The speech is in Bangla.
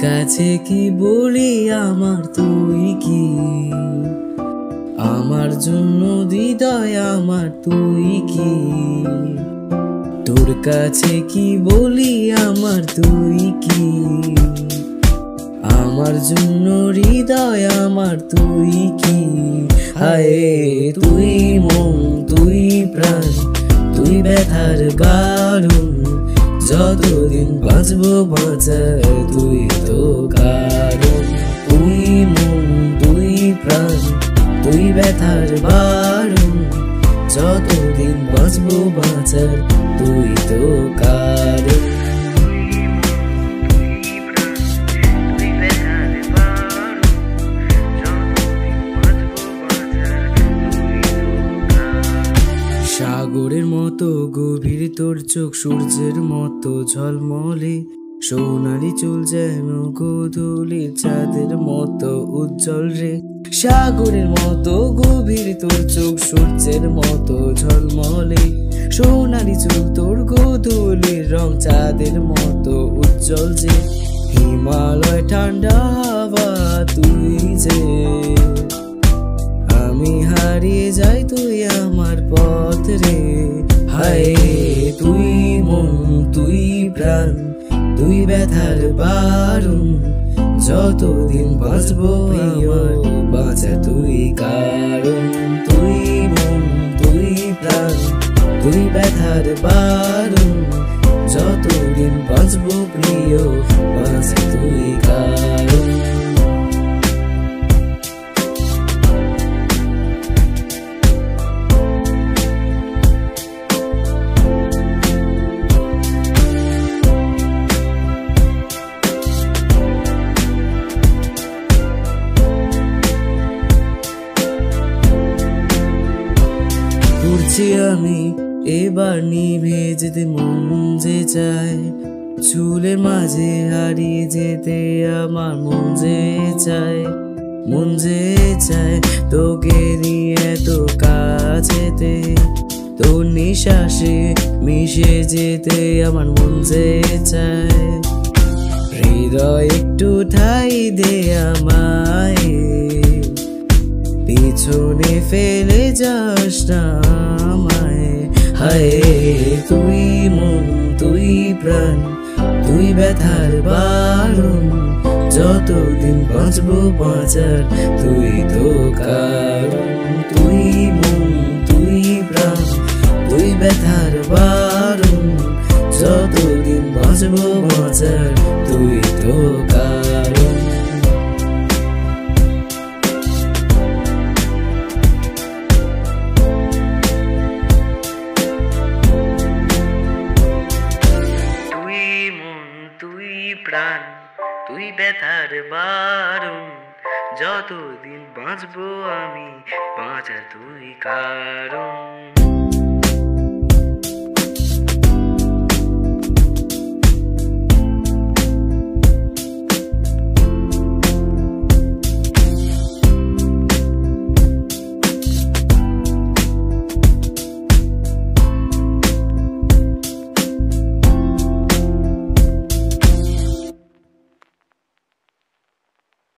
কাছে কি বলি আমার তুই কি, আমার জন্য হৃদয় আমার তুই কি, তোর কাছে কি বলি আমার তুই কি, আমার জন্য হৃদয় আমার তুই কি। হায় তুই মন তুই প্রাণ তুই ব্যথার কারণ, যতদিন বাঁচবো বাঁচার তুই তো কারণ। তুই মন তুই প্রাণ তুই ব্যথার বারণ, যতদিন বাঁচবো বাঁচার তুই তো কারণ। সাগরের মতো গভীর তোর চোখ, সূর্যের মতো ঝলমলে, সোনালি চুল যেন গোধূলি চাঁদের মতো উজ্জ্বল রে। সাগরের মতো গভীর তোর চোখ, সূর্যের মতো ঝলমলে, সোনালি চুল তোর গোধূলির রং চাঁদের মতো উজ্জ্বল যে। হিমালয় ঠান্ডা হাওয়া তুই যে, আমি হারিয়ে যাই তুই আমার পথ রে। হায় তুই মন তুই প্রাণ তুই ব্যথার বারণ, যতদিন বাঁচবো আমার বাঁচা তুই কারণ। তুই মন তুই প্রাণ তুই ব্যথার বারণ, যতদিন বাঁচবো প্রিয় বাঁচা তুই কারণ। ঘুরছি আমি এবার নিভে যেতে মন যে চায়, চুলের মাঝে হারিয়ে যেতে আমার মন যে চায়। মন যে চায় তোকে নিয়ে তো কাছেতে, তোর নিঃশ্বাসে মিশে যেতে আমার মন যে চায়। হৃদয় একটু ঠাই দে আমায়, পিছনে ফেলে যাস না আমায়। হায় তুই মন তুই প্রাণ তুই ব্যথার বারণ, যতদিন বাঁচবো বাঁচার তুই তো কারণ। তুই মন তুই প্রাণ তুই ব্যথার বারণ, যতদিন বাঁচবো বাঁচার তুই তো কারণ। তুই প্রাণ তুই ব্যথার বারণ, যতদিন বাঁচবো আমি বাঁচা তুই কারণ।